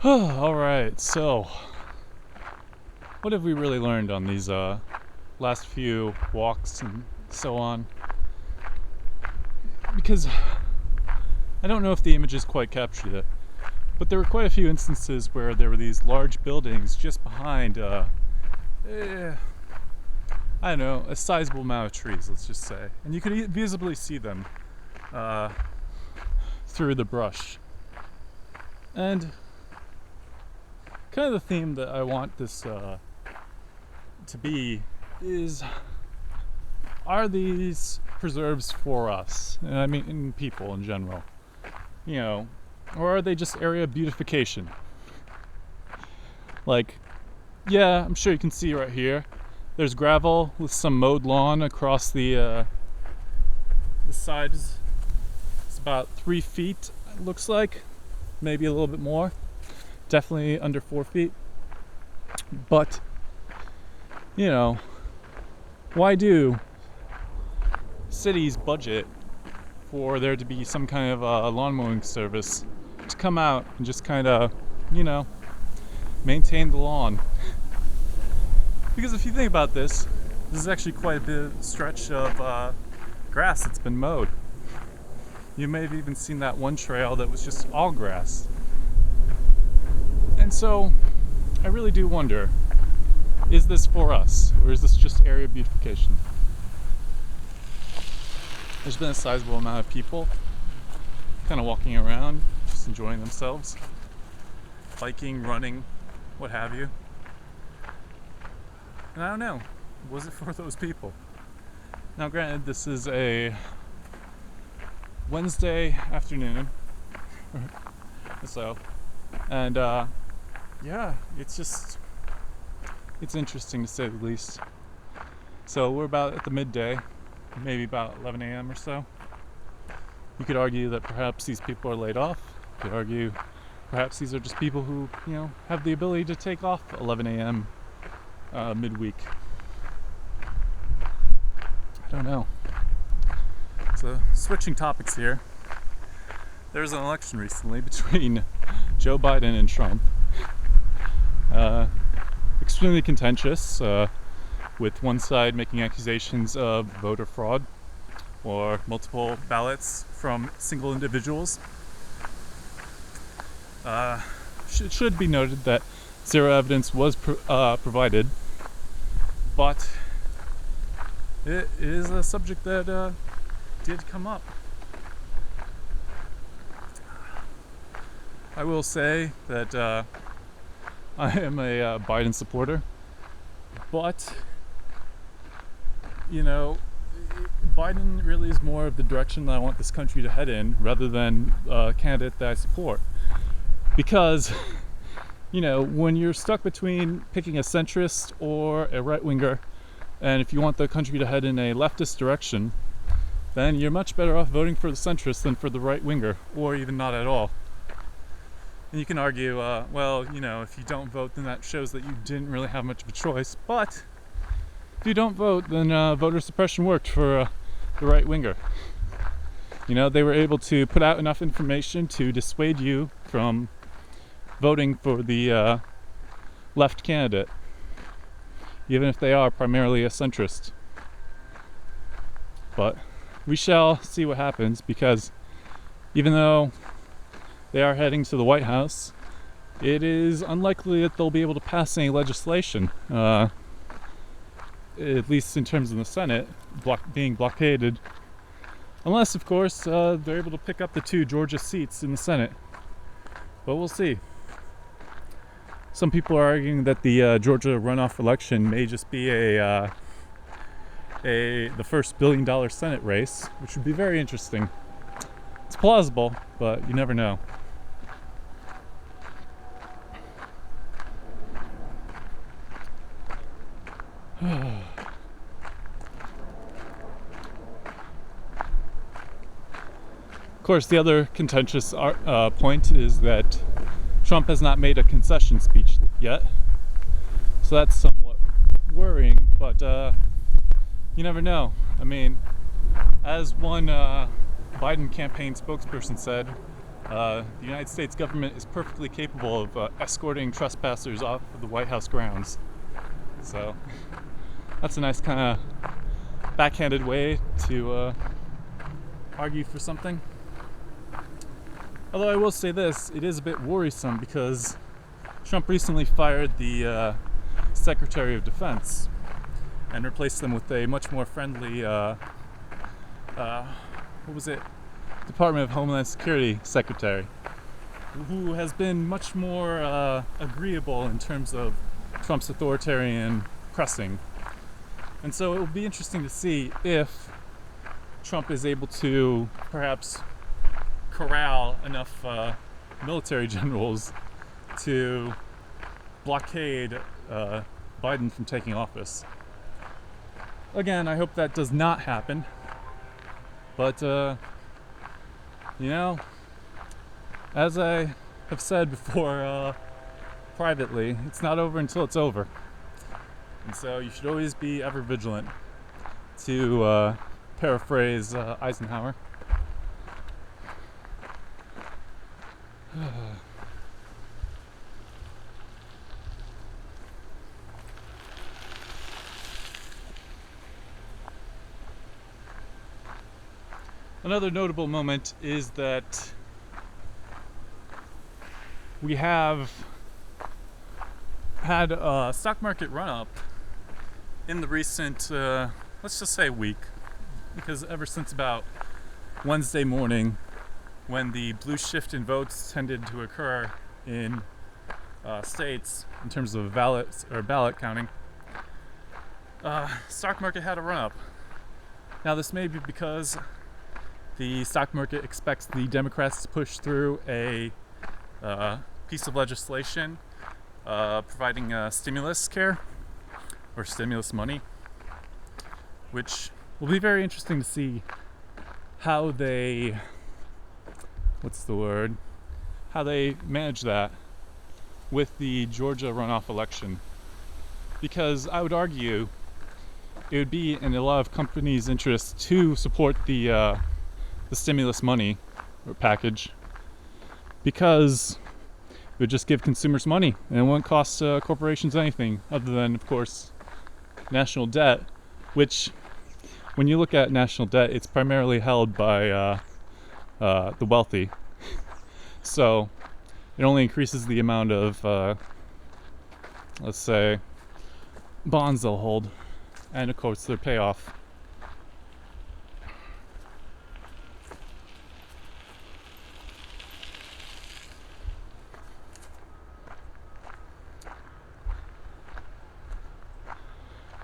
Alright, so what have we really learned on these last few walks and so on? Because I don't know if the images quite captured it, but there were quite a few instances where there were these large buildings just behind, I don't know, a sizable amount of trees, let's just say. And you could visibly see them through the brush. And kind of the theme that I want this to be is, are these preserves for us? And I mean in people in general. You know, or are they just area beautification? Like, yeah, I'm sure you can see right here. There's gravel with some mowed lawn across the sides. It's about 3 feet, it looks like. Maybe a little bit more. Definitely under 4 feet. But, you know, why do cities budget for there to be some kind of lawn mowing service to come out and just kind of, maintain the lawn? Because if you think about this is actually quite a bit stretch of grass that's been mowed. You may have even seen that one trail that was just all grass. And so I really do wonder, is this for us, or is this just area beautification? There's been a sizable amount of people kind of walking around, just enjoying themselves, biking, running, what have you. And I don't know, was it for those people? Now granted, this is a Wednesday afternoon, so, and yeah, it's interesting to say the least. So we're about at the midday, maybe about 11 a.m. or so. You could argue that perhaps these people are laid off. You could argue perhaps these are just people who, have the ability to take off 11 a.m. Midweek. I don't know. So switching topics here. There was an election recently between Joe Biden and Trump. Extremely contentious, with one side making accusations of voter fraud or multiple ballots from single individuals. It should be noted that zero evidence was provided, but it is a subject that did come up. I will say that I am a Biden supporter, but Biden really is more of the direction that I want this country to head in, rather than a candidate that I support. Because, when you're stuck between picking a centrist or a right-winger, and if you want the country to head in a leftist direction, then you're much better off voting for the centrist than for the right-winger, or even not at all. And you can argue, if you don't vote, then that shows that you didn't really have much of a choice. But if you don't vote, then voter suppression worked for the right-winger. They were able to put out enough information to dissuade you from voting for the left candidate, even if they are primarily a centrist. But we shall see what happens, because even though they are heading to the White House, it is unlikely that they'll be able to pass any legislation, at least in terms of the Senate being blockaded, unless, of course, they're able to pick up the 2 Georgia seats in the Senate. But we'll see. Some people are arguing that the Georgia runoff election may just be the first $1 billion Senate race, which would be very interesting. It's plausible, but you never know. Of course, the other contentious point is that Trump has not made a concession speech yet, so that's somewhat worrying, but you never know. I mean, as one Biden campaign spokesperson said, The United States government is perfectly capable of escorting trespassers off of the White House grounds. So that's a nice kind of backhanded way to argue for something. Although I will say this, it is a bit worrisome because Trump recently fired the Secretary of Defense and replaced them with a much more friendly, Department of Homeland Security Secretary, who has been much more agreeable in terms of Trump's authoritarian pressing. And so it will be interesting to see if Trump is able to perhaps corral enough military generals to blockade Biden from taking office. Again, I hope that does not happen. But, as I have said before privately, it's not over until it's over. And so you should always be ever vigilant, to paraphrase Eisenhower. Another notable moment is that we have had a stock market run-up in the recent, let's just say week, because ever since about Wednesday morning, when the blue shift in votes tended to occur in states in terms of ballot counting, stock market had a run-up. Now this may be because the stock market expects the Democrats to push through a piece of legislation providing stimulus care or stimulus money, which will be very interesting to see how they manage that with the Georgia runoff election. Because I would argue it would be in a lot of companies' interest to support the stimulus money or package, because it would just give consumers money and it won't cost corporations anything other than, of course, national debt, which, when you look at national debt, it's primarily held by the wealthy. So it only increases the amount of, let's say, bonds they'll hold, and of course their payoff.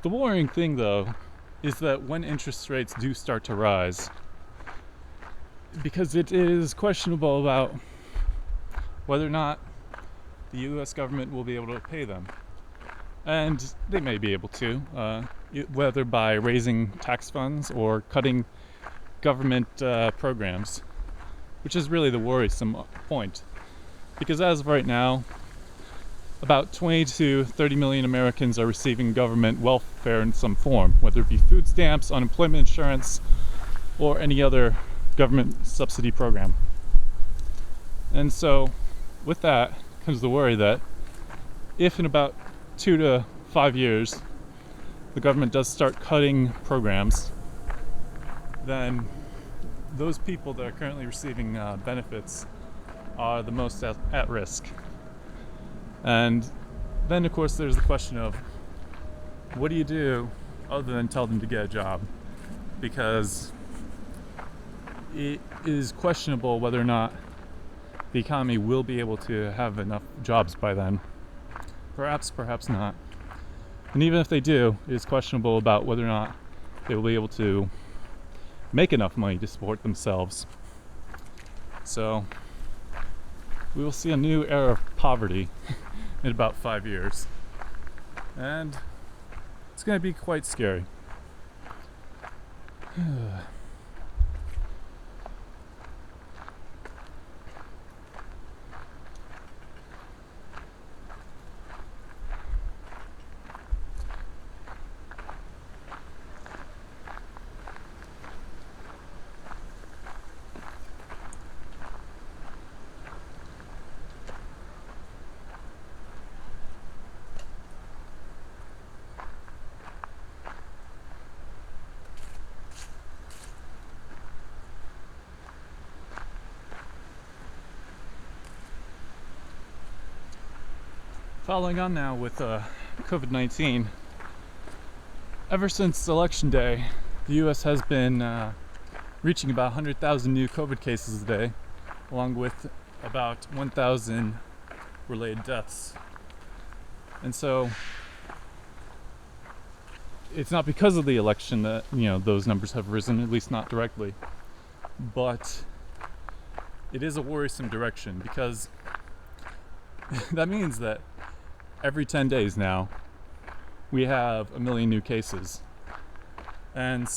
The worrying thing, though, is that when interest rates do start to rise, because it is questionable about whether or not the U.S. government will be able to pay them. And they may be able to, whether by raising tax funds or cutting government programs, which is really the worrisome point. Because as of right now, about 20 to 30 million Americans are receiving government welfare in some form, whether it be food stamps, unemployment insurance, or any other government subsidy program. And so, with that comes the worry that if in about 2 to 5 years the government does start cutting programs, then those people that are currently receiving benefits are the most at risk. And then, of course, there's the question of what do you do other than tell them to get a job? Because it is questionable whether or not the economy will be able to have enough jobs by then. Perhaps, perhaps not. And even if they do, it is questionable about whether or not they will be able to make enough money to support themselves. So we will see a new era of poverty in about 5 years. And it's going to be quite scary. Following on now with COVID-19, ever since Election Day, the U.S. has been reaching about 100,000 new COVID cases a day, along with about 1,000 related deaths. And so it's not because of the election that, those numbers have risen, at least not directly. But it is a worrisome direction because that means that every 10 days now, we have 1 million new cases. And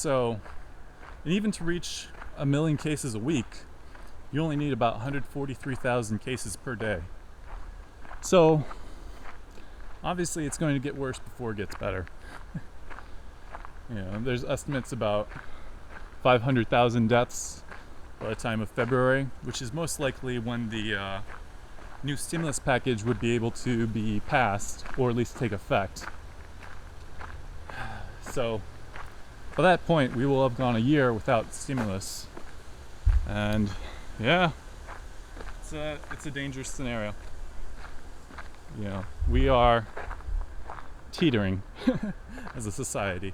even to reach 1 million cases a week, you only need about 143,000 cases per day. So, obviously it's going to get worse before it gets better. There's estimates about 500,000 deaths by the time of February, which is most likely when the new stimulus package would be able to be passed, or at least take effect. So, by that point, we will have gone a year without stimulus. And yeah, it's a dangerous scenario. We are teetering as a society.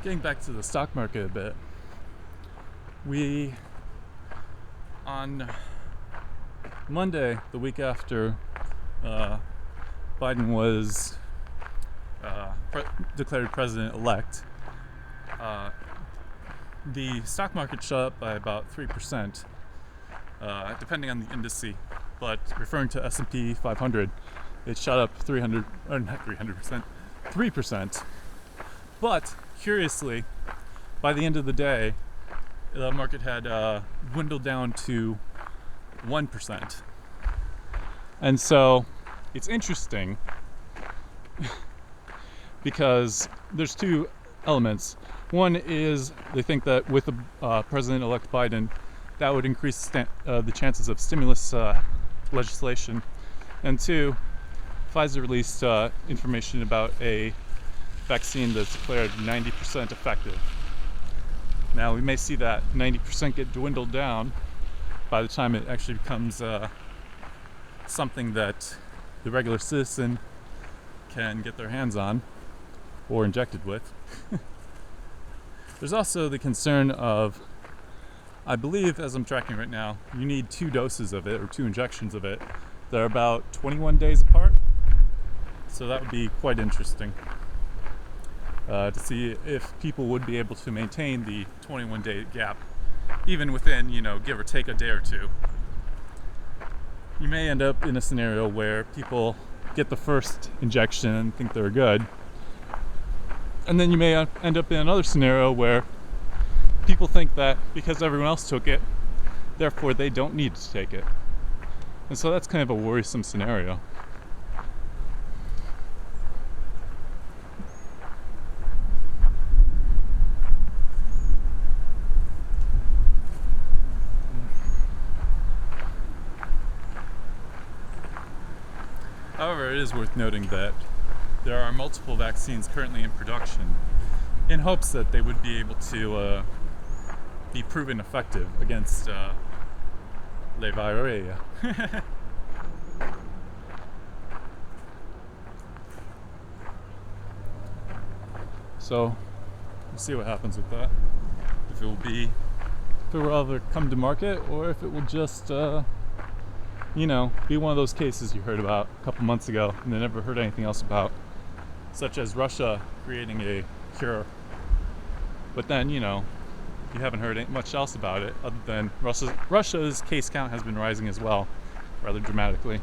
Getting back to the stock market a bit, on Monday, the week after Biden was declared president-elect, the stock market shot up by about 3%, depending on the indice, but referring to S&P 500, it shot up 3%. But curiously, by the end of the day, the market had dwindled down to 1%. And so it's interesting because there's two elements. One is they think that with President-elect Biden, that would increase the chances of stimulus legislation. And two, Pfizer released information about a vaccine that's declared 90% effective. Now we may see that 90% get dwindled down by the time it actually becomes something that the regular citizen can get their hands on or injected with. There's also the concern of, I believe, as I'm tracking right now, you need 2 doses of it, or 2 injections of it. They're about 21 days apart. So that would be quite interesting to see if people would be able to maintain the 21-day gap, even within, give or take a day or two. You may end up in a scenario where people get the first injection and think they're good. And then you may end up in another scenario where people think that because everyone else took it, therefore they don't need to take it. And so that's kind of a worrisome scenario. However, it is worth noting that there are multiple vaccines currently in production in hopes that they would be able to be proven effective against le virus. So we'll see what happens with that. If it will ever come to market, or if it will just be one of those cases you heard about a couple months ago and then never heard anything else about, such as Russia creating a cure. But then, you haven't heard much else about it other than Russia's case count has been rising as well, rather dramatically.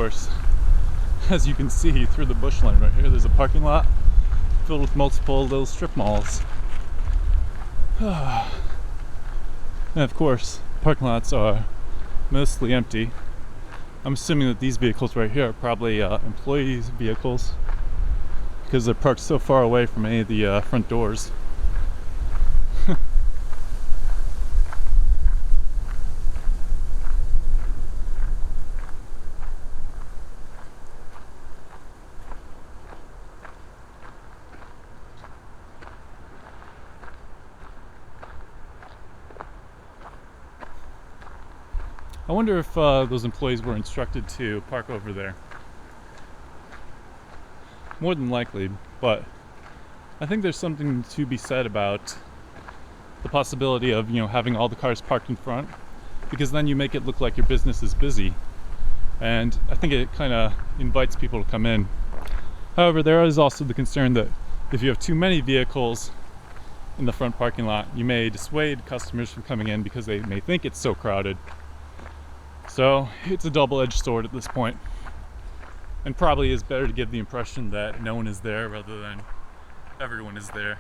course, as you can see through the bush line right here, there's a parking lot filled with multiple little strip malls. And of course, parking lots are mostly empty. I'm assuming that these vehicles right here are probably employees' vehicles because they're parked so far away from any of the front doors. I wonder if those employees were instructed to park over there. More than likely, but I think there's something to be said about the possibility of, having all the cars parked in front, because then you make it look like your business is busy, and I think it kind of invites people to come in. However, there is also the concern that if you have too many vehicles in the front parking lot, you may dissuade customers from coming in because they may think it's so crowded. So it's a double-edged sword at this point, and probably is better to give the impression that no one is there rather than everyone is there.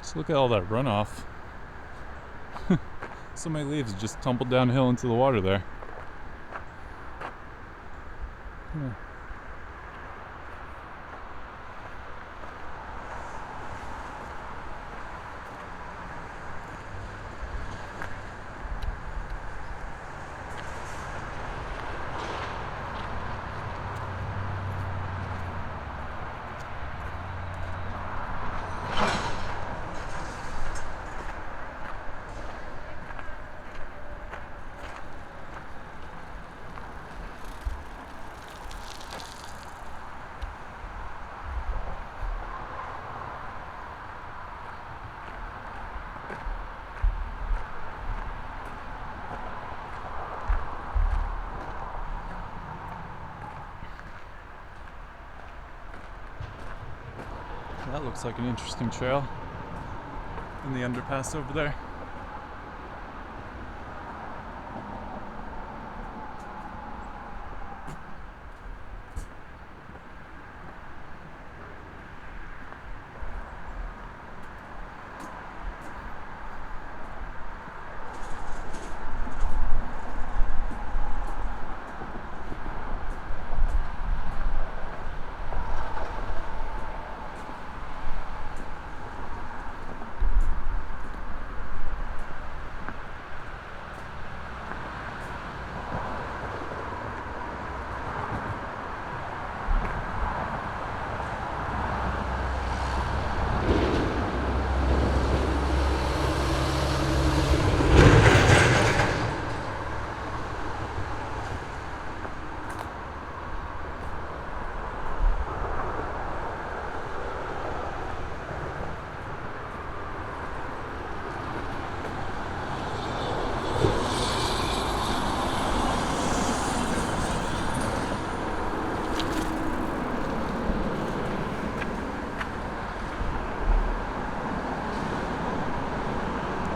Just look at all that runoff. So many leaves just tumbled downhill into the water there. Yeah. That looks like an interesting trail in the underpass over there.